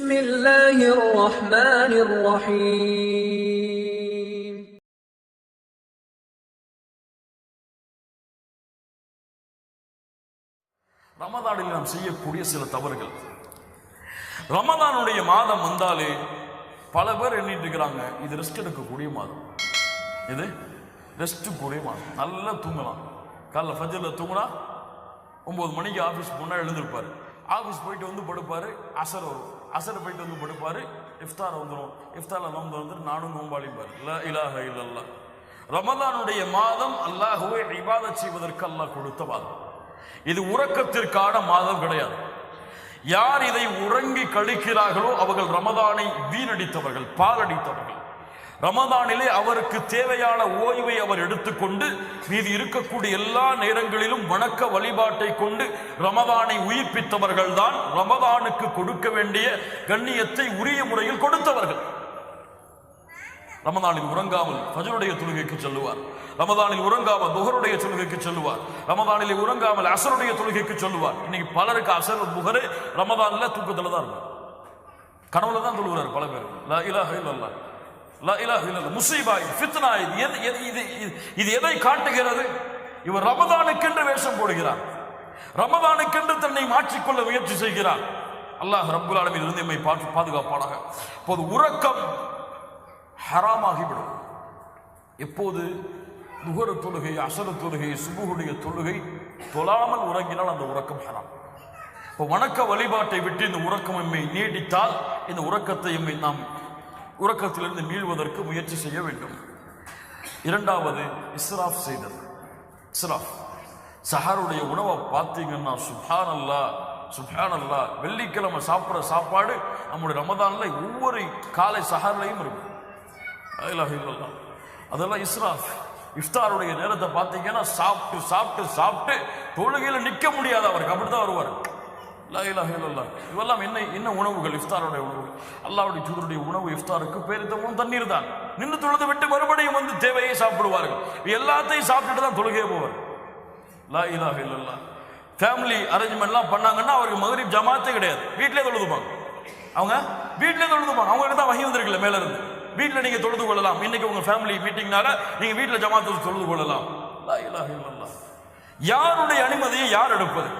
بسم الله الرحمن الرحيم ரமதானில் நாம் செய்யக்கூடிய சில தவறுகள். ரமதானுடைய மாதம் வந்தாலே பல பேர் எண்ணிட்டு இருக்கிறாங்க, இது ரெஸ்ட் எடுக்கக்கூடிய மாதம், இது ரெஸ்ட் கூடிய மாதம், நல்லா தூங்கலாம். காலைல ஃபஜ்ர்ல தூங்கினா 9 மணிக்கு ஆஃபீஸ் போனால் எழுந்திருப்பார், ஆஃபீஸ் போயிட்டு வந்து படுப்பார், அசர் வரும், அசர் போயிட்டு வந்து படுப்பார், இஃப்தார் வந்துடும், இஃப்தாரில் நோன்பு வந்துட்டு நானும் நோம்பாளிப்பார். லா இலாஹ இல்லல்லாஹ். ரமதானுடைய மாதம் அல்லாஹ்வை இபாதத் செய்வதற்கு அல்லாஹ் கொடுத்த மாதம். இது உறக்கத்திற்கான மாதம் கிடையாது. யார் இதை உறங்கி கழிக்கிறார்களோ அவர்கள் ரமதானை வீணடித்தவர்கள், பாலடித்தவர்கள். ரமதானிலே அவருக்கு தேவையான ஓய்வை அவர் எடுத்துக்கொண்டு மீது இருக்கக்கூடிய எல்லா நேரங்களிலும் வணக்க வழிபாட்டை கொண்டு ரமதானை உயிர்ப்பித்தவர்கள் தான் ரமதானுக்கு கொடுக்க வேண்டிய கண்ணியத்தை உரிய முறையில் கொடுத்தவர்கள். ரமதானில் உறங்காமல் ஃபஜ்ருடைய தொழுகைக்கு செல்லுவார், ரமதானில் உறங்காமல் துஹருடைய தொழுகைக்கு செல்லுவார், ரமதானில் உறங்காமல் அசருடைய தொழுகைக்கு சொல்லுவார். இன்னைக்கு பலருக்கு அசர் புஹர் ரமதான்ல தூக்கத்துல தான் இருக்கும், கனவுல தான் தொழுகிறார் பல பேர். லா இலாஹ இல்லல்லாஹ், லா இலாஹ இல்லல்லாஹ். முஸீபா, ஃபித்னா. இது எதை காட்டுகிறது? இவர் ரமதானுக்கென்று வேஷம் போடுகிறார், ரமதானுக்கென்று தன்னை மாற்றிக்கொள்ள முயற்சி செய்கிறார். அல்லாஹ் ரப்புல் ஆலமீன் இருந்து நம்மை பாதுகாப்பானாக. இப்போது உறக்கம் ஹராமாகிவிடும். எப்போது துஹர் தொழுகை, அசர் தொழுகை, சுபுஹுடைய தொழுகை தொழாமல் உறங்கினால் அந்த உறக்கம் ஹராம். இப்போ வணக்க வழிபாட்டை விட்டு இந்த உறக்கம் எம்மை நீடித்தால் இந்த உறக்கத்தை எம்மை நாம் உறக்கத்திலிருந்து மீள்வதற்கு முயற்சி செய்ய வேண்டும். இரண்டாவது, இஸ்ராஃப் செய்தல். இஸ்ராஃப், சஹருடைய உணவை பார்த்தீங்கன்னா சுப்ஹானல்லாஹ் சுப்ஹானல்லாஹ். வெள்ளிக்கிழமை சாப்பிட்ற சாப்பாடு நம்முடைய ரமதான்ல ஒவ்வொரு காலை சஹர்லையும் இருக்கும். அதெல்லாம் இஸ்ராஃப். இஃப்தாருடைய நேரத்தை பார்த்தீங்கன்னா சாப்பிட்டு சாப்பிட்டு சாப்பிட்டு தொழுகையில நிற்க முடியாது, அவருக்கு அப்படித்தான் வருவார். லா இலாஹ இல்லல்லாஹ். இவெல்லாம் என்ன உணவுகள்? இஃப்தாருடைய உணவுகள். அல்லாஹ்வுடைய தூதருடைய உணவு இஃப்தாருக்கு பேரித்தமும் தண்ணீர் தான். நின்று தொழுது விட்டு மறுபடியும் வந்து தேவையை சாப்பிடுவார்கள். எல்லாத்தையும் சாப்பிட்டுட்டு தான் தொழுகையே போவார். லா இலாஹ இல்லல்லாஹ். ஃபேமிலி அரேஞ்ச்மெண்ட்லாம் பண்ணாங்கன்னா அவருக்கு மக்ரிப் ஜமாத்தே கிடையாது, வீட்டிலே தொழுதுப்பாங்க. அவங்க வீட்டிலே தொழுதுப்பாங்க, அவங்களுக்கு தான் வஹி வந்திருக்குல்ல மேல இருந்து. வீட்டில் நீங்க தொழுது கொள்ளலாம், இன்னைக்கு உங்க ஃபேமிலி மீட்டிங்னால நீங்க வீட்டில் ஜமாத்து தொழுது கொள்ளலாம். லா இலாஹ இல்லல்லாஹ். யாருடைய அனுமதியை யார் எடுப்பது?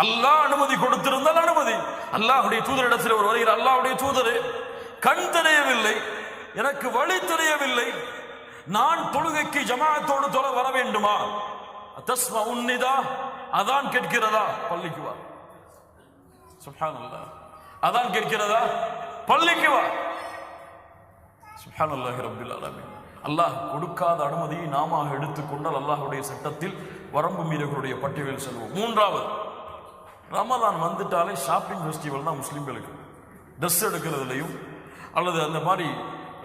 அல்லாஹ் அனுமதி கொடுத்திருந்தால் அனுமதி. அல்லாஹ்வுடைய தூதரிடத்தில் ஒரு வருகிற, அல்லாஹ்வுடைய தூதரே, கண் தெரியவில்லை, எனக்கு வழி தெரியவில்லை, நான் தொழுகைக்கு ஜமாஅத்தோடு தொழ வர வேண்டுமா? தஸ்மா உன்னிதா, அதான் கேட்கிறதா? பள்ளிக்கு வா. சுப்ஹானல்லாஹ். அதான் கேட்கிறதா? பள்ளிக்கு வா. சுப்ஹானல்லாஹி ரப்பில் ஆலமீன். அல்லாஹ் கொடுக்காத அனுமதியை நாம எடுத்துக்கொண்டால் அல்லாஹ்வுடைய சட்டத்தில் வரம்பு மீறர்களுடைய பட்டியலில் செல்வோம். மூன்றாவது, ரமதான் வந்துட்டாலே ஷாப்பிங் ஃபெஸ்டிவல் தான் முஸ்லீம்களுக்கு. ட்ரெஸ் எடுக்கிறதுலையும் அல்லது அந்த மாதிரி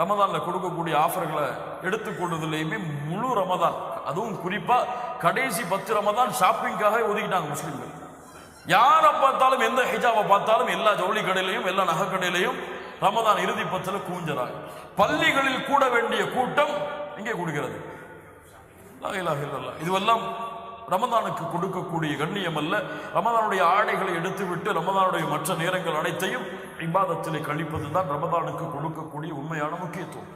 ரமதானில் கொடுக்கக்கூடிய ஆஃபர்களை எடுத்துக்கொள்வதிலையுமே முழு ரமதான், அதுவும் குறிப்பா கடைசி 10 ரமதான் ஷாப்பிங்காக ஒதுக்கிட்டாங்க முஸ்லீம்கள். யாரை பார்த்தாலும், எந்த ஹிஜாபை பார்த்தாலும் எல்லா ஜவுளி கடையிலையும் எல்லா நகை கடையிலையும் ரமதான் இறுதி 10ல கூஞ்சறாங்க. பள்ளிகளில் கூட வேண்டிய கூட்டம் இங்கே கூடுகிறது. லா இலாஹ இல்லல்லாஹ். இதுவெல்லாம் ரமதானுக்கு கொடுக்கக்கூடிய கண்ணியம் அல்ல. ரமதானுடைய ஆடைகளை எடுத்துவிட்டு ரமதானுடைய மற்ற நேரங்கள் அனைத்தையும் இபாதத்திலே கழிப்பது தான் ரமதானுக்கு கொடுக்கக்கூடிய உண்மையான முக்கியத்துவம்.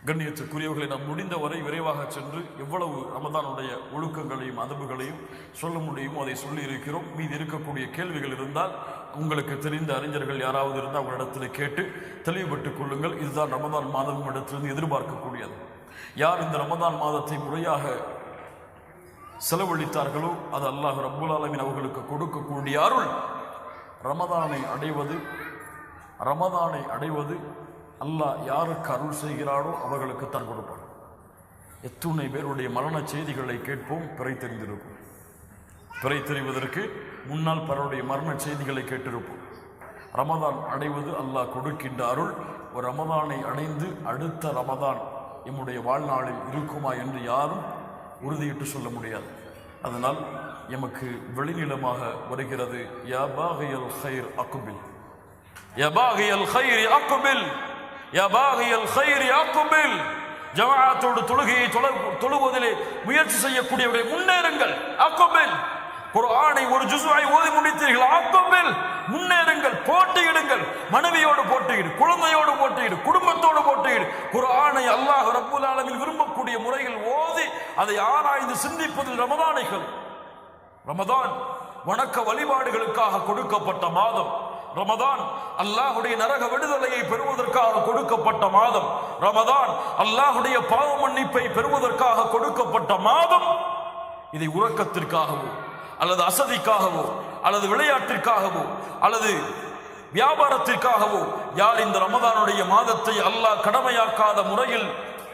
கண்ணியத்துக்குரியவர்களை நாம் முடிந்தவரை விரைவாக சென்று எவ்வளவு ரமதானுடைய ஒழுக்கங்களையும் அதபுகளையும் சொல்ல முடியுமோ அதை சொல்லி இருக்கிறோம். மீது இருக்கக்கூடிய கேள்விகள் இருந்தால் உங்களுக்கு தெரிந்த அறிஞர்கள் யாராவது இருந்தால் அவங்களிடத்தில் கேட்டு தெளிவுபட்டுக் கொள்ளுங்கள். இதுதான் ரமதான் மாதம் இடத்திலிருந்து எதிர்பார்க்கக்கூடியது. யார் இந்த ரமதான் மாதத்தை முறையாக செலவழித்தார்களோ அது அல்லாஹ் ரப்புல் ஆலமீன் அவர்களுக்கு கொடுக்கக்கூடிய அருள். ரமதானை அடைவது அல்லாஹ் யாருக்கு அருள் செய்கிறாரோ அவர்களுக்கு தான் கொடுப்பார். எத்துணை பேருடைய மரண செய்திகளை கேட்போம், பிறை தெரிந்திருக்கும். பிறை தெரிவதற்கு முன்னால் பலருடைய மரண செய்திகளை கேட்டிருப்போம். ரமதான் அடைவது அல்லாஹ் கொடுக்கின்ற அருள். ஒரு ரமதானை அடைந்து அடுத்த ரமதான் எம்முடைய வாழ்நாளில் இருக்குமா என்று யாரும் உறுதியிட்டு சொல்ல முடியாது. அதனால் எமக்கு வெளிநிலமாக வருகிறது, யா பாகியல் கைர் அக்பில், யா பாகியல் கைர் அக்பில், யா பாகியல் கைர் அக்பில். ஜமாஅத்தோடு தொழுகையை தொழுவதிலே முயற்சி செய்யக்கூடியவர்களை முன்னேறுங்கள். அக்பில். குர்ஆனை ஒரு ஜுஸ்ஆை ஓதி முடித்தீர்கள், அக்பில், முன்னேறுங்கள், போட்டியிடுங்கள். மனைவியோடு போட்டியிடு, குழந்தையோடு போட்டியிடு, குடும்பத்தோடு போட்டியிடு. குர்ஆனை அல்லாஹ் ரப்புல் ஆலமீன் விரும்பக்கூடிய முறையில் ஓதி அதை ஆராய்ந்து சிந்திப்பதில் ரமதானைகள். ரமதான் வணக்க வழிபாடுகளுக்காக கொடுக்கப்பட்ட மாதம். ரமதான் அல்லாஹ்வுடைய நரக விடுதலையை பெறுவதற்காக கொடுக்கப்பட்ட மாதம். ரமதான் அல்லாஹ்வுடைய பாவ மன்னிப்பை பெறுவதற்காக கொடுக்கப்பட்ட மாதம். இதை உறக்கத்திற்காகவோ அல்லது அசதிக்காகவோ அல்லது விளையாட்டிற்காகவோ அல்லது வியாபாரத்திற்காகவோ யார் இந்த ரமதானுடைய மாதத்தை அல்லாஹ் கடமையாக்காத முறையில்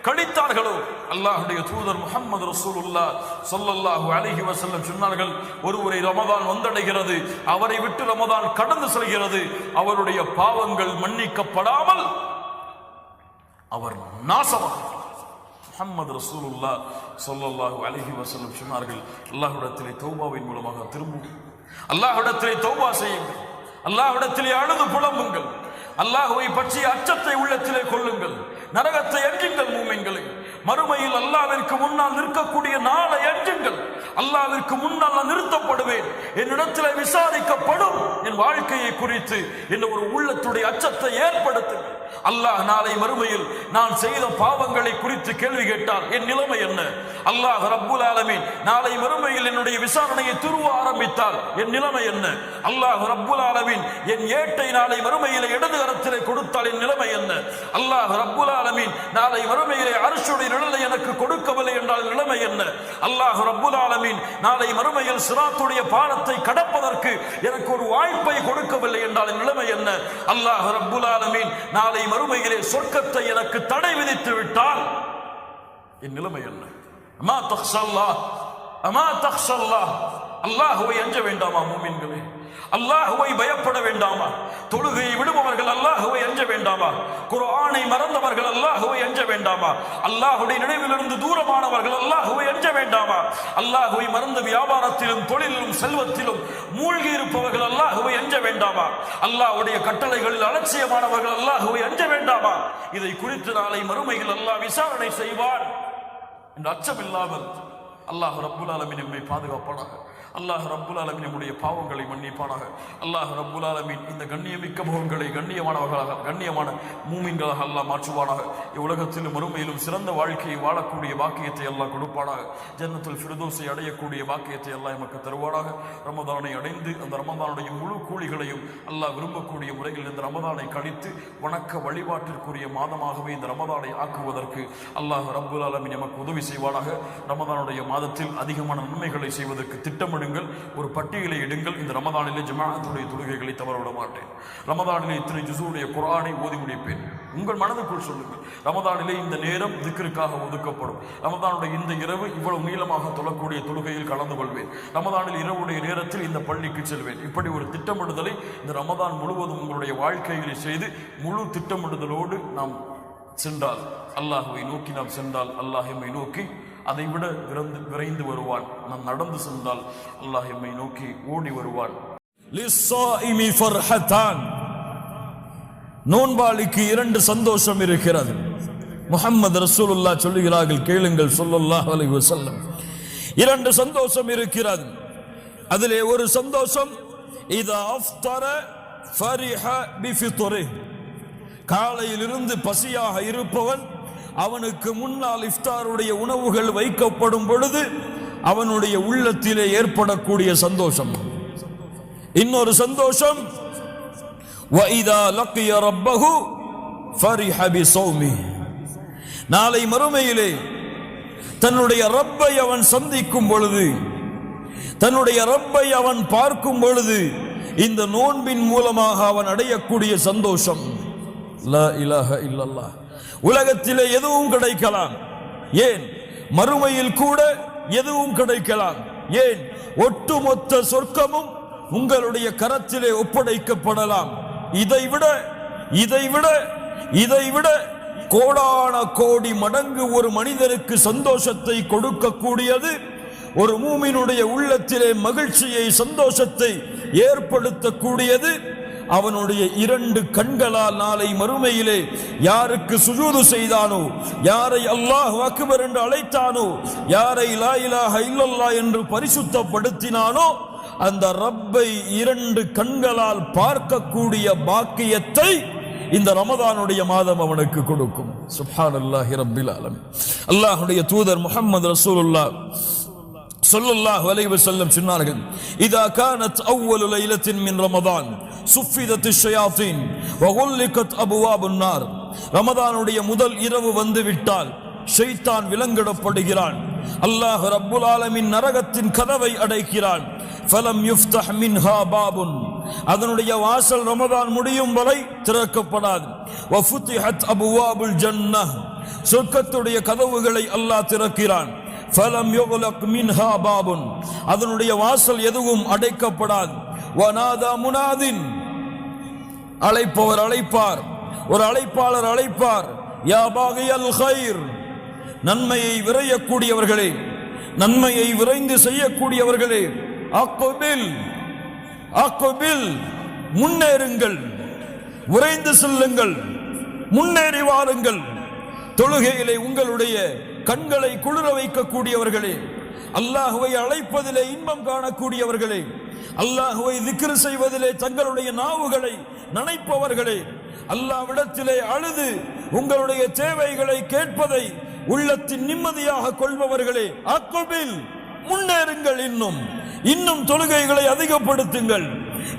கழித்தார்களோ, அல்லாஹ்வுடைய தூதர் முஹம்மது ரசூலுல்லாஹ் ஸல்லல்லாஹு அலைஹி வஸல்லம் சொன்னார்கள், ஒருவரை ரமதான் வந்தடைகிறது, அவரை விட்டு ரமதான் கடந்து செல்கிறது, அவருடைய பாவங்கள் மன்னிக்கப்படாமல் அவர் நாசமாகிறார். முஹம்மது ரசூலுல்லாஹ் ஸல்லல்லாஹு அலைஹி வஸல்லம் சொன்னார்கள், அல்லாஹ்விடத்திலே தௌபாவின் மூலமாக திரும்புங்கள், அல்லாஹ்விடத்திலே தௌபா செய்யுங்கள், அல்லாஹ்விடத்திலே அழுது புலம்புங்கள், அல்லாஹ்வை பற்றிய அச்சத்தை உள்ளத்திலே கொள்ளுங்கள், நரகத்தை அஞ்சுங்கள். மூமின்களே, மறுமையில் அல்லாஹ்விற்கு முன்னால் நிற்கக்கூடிய நாளை அஞ்சுங்கள். அல்லாஹ்விற்கு முன்னால் நான் நிறுத்தப்படுவேன், என்னிடத்திலே விசாரிக்கப்படும் என் வாழ்க்கையை குறித்து என்ற ஒரு உள்ளத்துடைய அச்சத்தை ஏற்படுத்துங்கள். அல்லாஹ் நாளை மறுமையில் நான் செய்த பாவங்களை குறித்து கேள்வி கேட்டால் என் நிலைமை என்ன? அல்லாஹ் ரப்புல் ஆலமீன் நாளை மறுமையில் என்னுடைய விசாரணையை துருவ ஆரம்பித்தால் என் நிலைமை என்ன? அல்லாஹ் ரப்புல் ஆலமீன் என் ஏட்டை நாளை மறுமையிலே இடது கரத்திலே கொடுத்தால் என் நிலைமை என்ன? அல்லாஹ் ரப்புல் ஆலமீன் நாளை மறுமையிலே அர்ஷுடைய நிழலை எனக்கு கொடுக்கவில்லை என்றால் நிலைமை என்ன? அல்லாஹ் ரப்புல் ஆலமீன் நாளை மறுமையில் சிராத்துடைய பாலத்தை கடப்பதற்கு எனக்கு ஒரு வாய்ப்பை கொடுக்கவில்லை என்றால் நிலைமை என்ன? அல்லாஹ் ரப்புல் ஆலமீன் நாளை மறுமையிலே சொர்க்கத்தை எனக்கு தடை விதித்து விட்டால் என் நிலைமை என்ன? அமா தக்ஷல்லாஹ், அமா தக்ஷல்லாஹ். அல்லாஹ்வை அஞ்ச வேண்டாமா மூமின்களே? அல்லாஹ்வை பயப்பட வேண்டாமா? தொழுகையை விடுபவர்கள் அல்லாஹ்வை அஞ்ச வேண்டாமா? குர்ஆனை மறந்தவர்கள் அல்லாஹ்வை அஞ்ச வேண்டாமா? அல்லாஹ்வுடைய நினைவிலிருந்து தூரமானவர்கள் அல்லாஹ்வை அஞ்ச வேண்டாமா? அல்லாஹ்வை மறந்து வியாபாரத்திலும் தொழிலிலும் செல்வத்திலும் மூழ்கி இருப்பவர்கள் அல்லாஹ்வை அஞ்ச வேண்டாமா? அல்லாஹ்வுடைய கட்டளைகளில் அலட்சியமானவர்கள் அல்லாஹ்வை அஞ்ச வேண்டாமா? இதை குறித்து நாளை மறுமையில் அல்லாஹ் விசாரணை செய்வான் என்ற அச்சம் இல்லாமல் அல்லாஹ் ரப்புல் ஆலமீன் நம்மை பாதுகாப்பானாக. அல்லாஹ் ரப்புல் ஆலமீன் நம்முடைய பாவங்களை மன்னிப்பானாக. அல்லாஹ் ரப்புல் ஆலமீன் இந்த கண்ணியமிக்க முகங்களை கண்ணியமானவர்களாக, கண்ணியமான மூமின்களாக அல்லாஹ் மாற்றுவானாக. இவ்வுலகத்திலும் மறுமையிலும் சிறந்த வாழ்க்கையை வாழக்கூடிய பாக்கியத்தை அல்லாஹ் கொடுப்பானாக. ஜன்னத்துல் ஃபிர்தௌஸை அடையக்கூடிய பாக்கியத்தை அல்லாஹ் எமக்கு தருவானாக. ரமதானை அடைந்து அந்த ரமதானுடைய முழு கூலிகளையும் அல்லாஹ் விரும்பக்கூடிய முறையில் இந்த ரமதானை கழித்து வணக்க வழிபாட்டிற்குரிய மாதமாகவே இந்த ரமதானை ஆக்குவதற்கு அல்லாஹ் ரப்புல் ஆலமீன் எமக்கு உதவி செய்வானாக. ரமதானுடைய மாதத்தில் அதிகமான நன்மைகளை செய்வதற்கு திட்டமிடுங்கள். ஒரு பட்டியலை எடுங்கள். இந்த ரமதானிலே ஜமாஅத்துடைய தொழுகைகளை தவறவிட மாட்டேன். ரமதானிலே இத்தனை ஜுஸுடைய குர்ஆனை ஓதி முடிப்பேன். உங்கள் மனதுக்குள் சொல்லுங்கள், ரமதானிலே இந்த நேரம் திக்ருக்காக ஒதுக்கப்படும். ரமதானுடைய இந்த இரவு இவ்வளவு நீளமாக தொழக்கூடிய தொழுகையில் கலந்து கொள்வேன். ரமதானில் இரவுடைய நேரத்தில் இந்த பள்ளிக்கு செல்வேன். இப்படி ஒரு திட்டமிடுதலை இந்த ரமதான் முழுவதும் உங்களுடைய வாழ்க்கையிலே செய்து முழு திட்டமிடுதலோடு நாம் சென்றால், அல்லாஹ்வை நோக்கி நாம் சென்றால் அல்லாஹ் எம்மை நோக்கி அதை விட விரைந்து வருவான். நாம் நடந்து சென்றால் அல்லாஹ் எம்மை நோக்கி ஓடி வருவான். லிஸ்ஸாயிமி ஃபர்ஹதான், நோன்பாளிக்கு இரண்டு சந்தோஷம் இருக்கிறது. முஹம்மது ரசூலுல்லாஹ் சொல்லுகிறார்கள், கேளுங்கள் ஸல்லல்லாஹு அலைஹி வஸல்லம். இரண்டு சந்தோஷம் இருக்கிறது. அதிலே ஒரு சந்தோஷம் இதா அஃப்தர ஃபரிஹ பிஃபித்ரிஹ், காலையிலிருந்து பசியாக இருப்பவன் அவனுக்கு முன்னால் இஃப்தாருடைய உணவுகள் வைக்கப்படும் பொழுது அவனுடைய உள்ளத்திலே ஏற்படக்கூடிய சந்தோஷம். இன்னொரு சந்தோஷம் வஇதா லக்கிய ரப்பஹு ஃபரிஹ பிஸௌமி, நாளை மறுமையிலே தன்னுடைய ரப்பை அவன் சந்திக்கும் பொழுது, தன்னுடைய ரப்பை அவன் பார்க்கும் பொழுது இந்த நோன்பின் மூலமாக அவன் அடையக்கூடிய சந்தோஷம். லா இலாஹ இல்லல்லாஹ். உலகத்திலே எதுவும் கிடைக்கலாம், ஏன் மறுமையில் கூட எதுவும் கிடைக்கலாம், ஏன் ஒட்டுமொத்த சொர்க்கமும் உங்களுடைய கரத்திலே ஒப்படைக்கப்படலாம். இதைவிட கோடான கோடி மடங்கு ஒரு மனிதனுக்கு சந்தோஷத்தை கொடுக்கக்கூடியது, ஒரு மூமினுடைய உள்ளத்திலே மகிழ்ச்சியை சந்தோஷத்தை ஏற்படுத்தக்கூடியது அவனுடைய இரண்டு கண்களால் நாளை மறுமையிலே யாருக்கு சுஜூது செய்தானோ, யாரை அல்லாஹ் அக்பர் என்று அழைத்தானோ, யாரை லா இலாஹ இல்லல்லாஹ் என்று பரிசுத்தப்படுத்தினானோ அந்த ரப்பை இரண்டு கண்களால் பார்க்கக்கூடிய பாக்கியத்தை இந்த ரமதானுடைய மாதம் அவனுக்கு கொடுக்கும். சுப்ஹானல்லாஹி ரப்பில் ஆலமீன். அல்லாஹ்வுடைய தூதர் முஹம்மது ரசூலுல்லாஹ் ஸல்லல்லாஹு அலைஹி வஸல்லம் சொன்னார்கள், இதா கானத் அவ்வலு லைலத்தின் மின் ரமதான் சுஃபிதத்திஷ் ஷயாத்தீன் வ குல்லிகத் அபுவாபுன் நார். ரமதானுடைய முதல் இரவு வந்து விட்டால் ஷைத்தான் விலங்கிடப்படுகிறான். அல்லாஹ் ரப்புல் ஆலமீன் நரகத்தின் கதவை அடைக்கிறான். ஃபலம் யுஃப்தஹ் மின்ஹா பாபுன், அதனுடைய வாசல் ரமதான் முடியும் வரை திறக்கப்படாது. வ ஃபுதிஹத் அபுவாபுல் ஜன்னஹ், சொர்க்கத்துடைய கதவுகளை அல்லாஹ் திறக்கிறான். ஃபலம் யுக்லக் மின்ஹா பாபுன், அதனுடைய வாசல் எதுவும் அடைக்கப்படாது. வ நாதா முனாதின், அழைப்பவர் அழைப்பார், ஒரு அழைப்பாளர் அழைப்பார், யா பாகியல் கைர், நன்மையை விரையக்கூடியவர்களே, நன்மையை விரைந்து செய்யக்கூடியவர்களே, அக்பில் அக்பில், முன்னேறுங்கள், விரைந்து செல்லுங்கள், முன்னேறி வாருங்கள். தொழுகையிலே உங்களுடைய கண்களை குளிர வைக்கக்கூடியவர்களே, அல்லாஹுவை அழைப்பதிலே இன்பம் காணக்கூடியவர்களே, அல்லாஹுவை திக்ர் செய்வதிலே தங்களுடைய நாவுகளை நனைப்பவர்களே, அல்லாஹ்விடத்திலே அழுது உங்களுடைய தேவைகளை கேட்பதை உள்ளத்தின் நிம்மதியாக கொள்பவர்களே, அக்பில், முன்னேறுங்கள், இன்னும் தொழுகைகளை அதிகப்படுத்துங்கள்,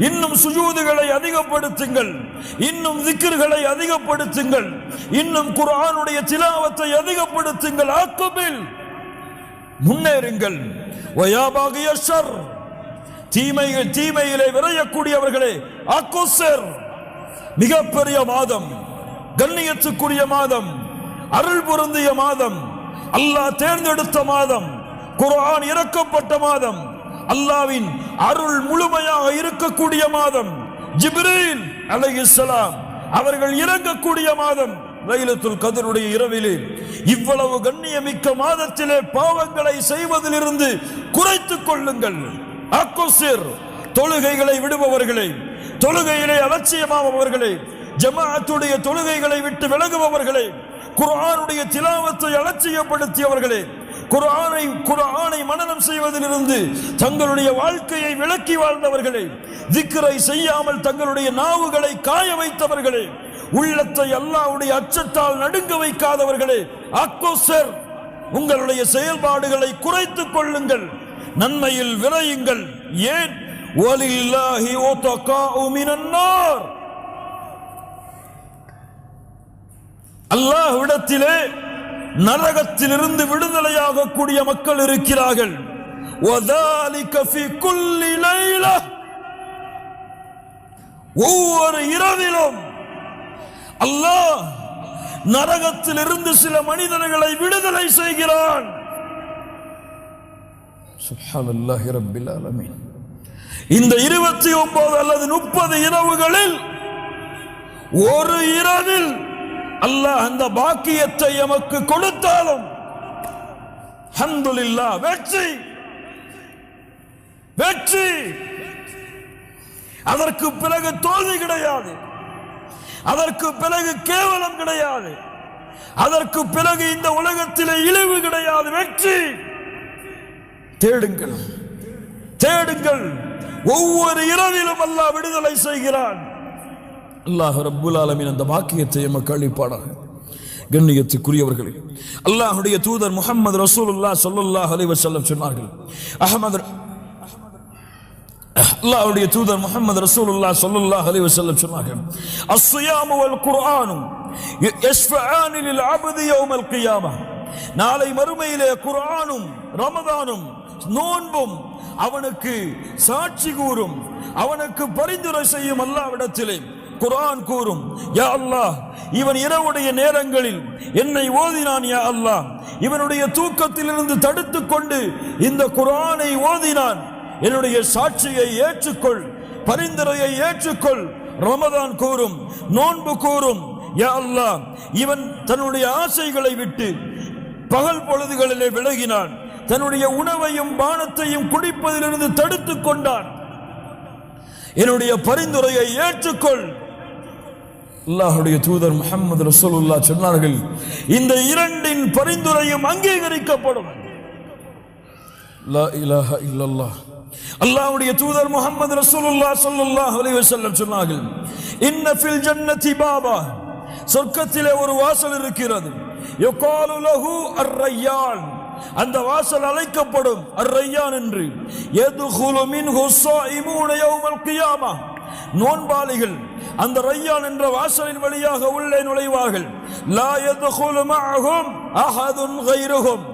இன்னும் சுஜூதுகளை அதிகப்படுத்துங்கள், இன்னும் திக்ர்களை அதிகப்படுத்துங்கள், இன்னும் குர்ஆனுடைய திலாவத்தை அதிகப்படுத்துங்கள். அக்பில், முன்னேறுங்கள். வயா பாகிய ஷர், தீமையிலே விரையக்கூடியவர்களே, அக்குஸர், மிகப்பெரிய மாதம், கண்ணியத்துக்குரிய மாதம், அருள் பொருந்திய மாதம், அல்லாஹ் தேர்ந்தெடுத்த மாதம், குர்ஆன் இறக்கப்பட்ட மாதம், அல்லாஹ்வின் அருள் முழுமையாக இருக்கக்கூடிய மாதம், ஜிப்ரீல் அலைஹிஸ்ஸலாம் அவர்கள் இறங்கக்கூடிய மாதம், லைலத்துல் கத்ருடைய இரவிலே. இவ்வளவு கண்ணியமிக்க மாதத்திலே பாவங்களை செய்வதிலிருந்து குறைத்துக் கொள்ளுங்கள். அக்குஸர், தொழுகைகளை விடுபவர்களே, தொழுகையிலே அலட்சியமானவர்களே, ஜமாஅத்துடைய தொழுகைகளை விட்டு விலகுபவர்களே, குர்ஆனுடைய திலாவத்தை அலட்சியப்படுத்தியவர்களே, குர்ஆனை மனனம் செய்வதிலிருந்து தங்களுடைய வாழ்க்கையை விலக்கி வாழ்ந்தவர்களே, திக்ரை செய்யாமல் தங்களுடைய நாவுகளை காய வைத்தவர்களே, உள்ளத்தை அல்லாஹ்வுடைய அச்சத்தால் நடுங்க வைக்காதவர்களே, அக்குஸர், உங்களுடைய செயல்பாடுகளை குறைத்துக் கொள்ளுங்கள், நன்மையில் விரையுங்கள். ஏன்? வலில்லாஹி உதகாஉ மினன் நார், அல்லாஹ்விடத்திலே நரகத்திலிருந்து விடுதலையாக கூடிய மக்கள் இருக்கிறார்கள். வதாலிக ஃபீ குல்லி லைலா, ஒவ்வொரு இரவிலும் அல்லாஹ் நரகத்திலிருந்து சில மனிதர்களை விடுதலை செய்கிறான். சுப்ஹானல்லாஹி ரப்பில் ஆலமீன். இந்த 29 அல்லது 30 இரவுகளில் ஒரு இரவில் அல்லாஹ் அந்த பாக்கியத்தை எமக்கு கொடுத்தாலும் அல்ஹம்துலில்லாஹ், வெற்றி வெற்றி. அதற்கு பிறகு தோல்வி கிடையாது, அதற்கு பிறகு கேவலம் கிடையாது, அதற்கு பிறகு இந்த உலகத்திலே இழிவு கிடையாது. வெற்றி. தேடுங்கள், தேடுங்கள். ஒவ்வொரு இரவிலும் அல்லாஹ் விடுதலை செய்கிறான். அல்லாஹ் ரப்புல் ஆலமீன் அந்த பாக்கியத்தை எமக்கு அளிப்பானாக. கண்ணியத்துக்குரியவர்களே, அல்லாஹ்வுடைய தூதர் முஹம்மது ரசூலுல்லாஹ் ஸல்லல்லாஹு அலைஹி வஸல்லம் சொன்னார்கள், அல்லாஹ்வுடைய தூதர் முஹம்மது ரசூலுல்லாஹ் ஸல்லல்லாஹு அலைஹி வஸல்லம் சொன்னார்கள், அஸ்ஸியாமு வல் குர்ஆனு யஸ்ஃபஆனி லில் அப்தி யௌமல் கியாமah. நாளை மறுமையிலே குர்ஆனும் ரமதானும் நோன்பும் அவனுக்கு சாட்சி கூறும், அவனுக்கு பரிந்துரை செய்யும். அல்லாஹ்விடத்திலே குர்ஆன் கூறும், யா அல்லாஹ், இவன் இரவுடைய நேரங்களில் என்னை ஓதினான், யா அல்லாஹ், இவனுடைய தூக்கத்திலிருந்து தடுத்துக் கொண்டு இந்த குர்ஆனை ஓதினான், என்னுடைய சாட்சியை ஏற்றுக்கொள், பரிந்துரையை ஏற்றுக்கொள். ரமதான் கூறும், நோன்பு கூறும், யா அல்லாஹ், இவன் தன்னுடைய ஆசைகளை விட்டு பகல் பொழுதுகளிலே விலகினான், தன்னுடைய உணவையும் பானத்தையும் குடிப்பதிலிருந்து தடுத்துக் கொண்டான், என்னுடைய பரிந்துரையை ஏற்றுக்கொள். அல்லாஹ்வுடைய தூதர் முஹம்மது ரசூலுல்லாஹ் சொன்னார்கள், இந்த இரண்டின் பரிந்துரையும் அங்கீகரிக்கப்படும். லா இலாஹ இல்லல்லாஹ். அல்லாஹ்வுடைய தூதர் முஹம்மது ரசூலுல்லாஹ் ஸல்லல்லாஹு அலைஹி வஸல்லம் சொன்னார்கள், இன்ன ஃபில் ஜன்னதி பாபா, சொர்க்கத்திலே ஒரு வாசல் இருக்கிறது, யுகாலு லஹு அர்-ரையான், அந்த வாசல் அழைக்கப்படும் அர்-ரையான் என்று. யதுகுலு மின்ஹு ஸாயிமூன யௌமல் கியாமா, நோன்பாளிகள் அந்த ரையான் என்ற வாசலின் வழியாக உள்ளே நுழைவார்கள். லா யதுகுலு மஅஹும் அஹதுன் கைருஹும்,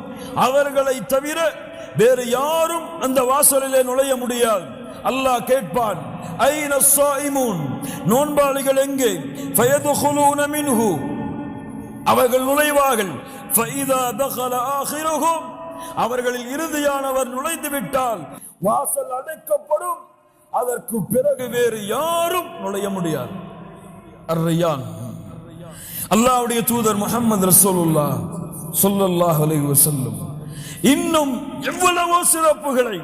அவர்களை தவிர வேறு யாரும் அந்த வாசலிலே நுழைய முடியாது. அல்லாஹ் கேட்பான், ஐன ஸாயிமூன், நோன்பாளிகள் எங்கே? ஃபயதுகுலூன மின்ஹு, அவர்கள் நுழைவார்கள். ஃபஇதா தகல ஆகிருஹும், அவர்களில் இறுதியானவர் நுழைந்து விட்டால் வாசல் அடைக்கப்படும். அதற்கு பிறகு வேறு யாரும் நுழைய முடியாது. அர்-ரையான். அல்லாஹ்வுடைய தூதர் முஹம்மது ரசூலுல்லாஹ் ஸல்லல்லாஹு அலைஹி வஸல்லம் இன்னும் எவ்வளவோ சிறப்புகளை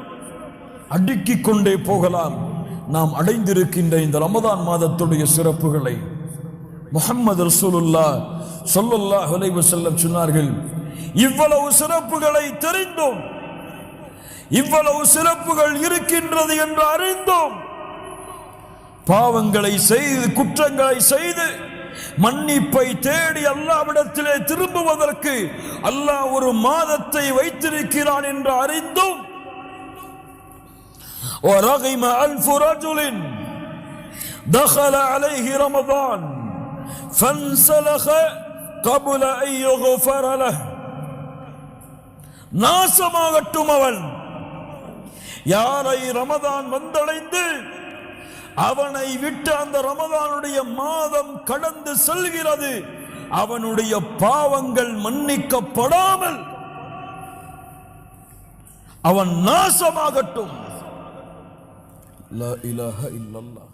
அடுக்கிக் கொண்டே போகலாம். நாம் அடைந்திருக்கின்ற இந்த ரமதான் மாதத்துடைய சிறப்புகளை முஹம்மது ரசூலுல்லாஹ் ஸல்லல்லாஹு அலைஹி வஸல்லம் சொன்னார்கள், இவ்வளவு சிறப்புகளை தெரிந்தோம், இவ்வளவு சிறப்புகள் இருக்கின்றது என்று அறிந்தோம், பாவங்களை செய்து குற்றங்களை செய்து மன்னிப்பை தேடி அல்லாஹ்விடத்திலே திரும்புவதற்கு அல்லாஹ் ஒரு மாதத்தை வைத்திருக்கிறான் என்று அறிந்தும், وَرَغِمَ أَنْفُ رَجُلٍ دَخَلَ عَلَيْهِ رَمَضَانَ فَانْسَلَخَ قَبْلَ أَنْ يُغْفَرَ لَهُ, நாசமாகட்டும் அவன், யாரை ரமதான் வந்தடைந்து அவனை விட்டு அந்த ரமதானுடைய மாதம் கடந்து செல்கிறது, அவனுடைய பாவங்கள் மன்னிக்கப்படாமல் அவன் நாசமாகட்டும். லா இலாஹ இல்லல்லாஹ்.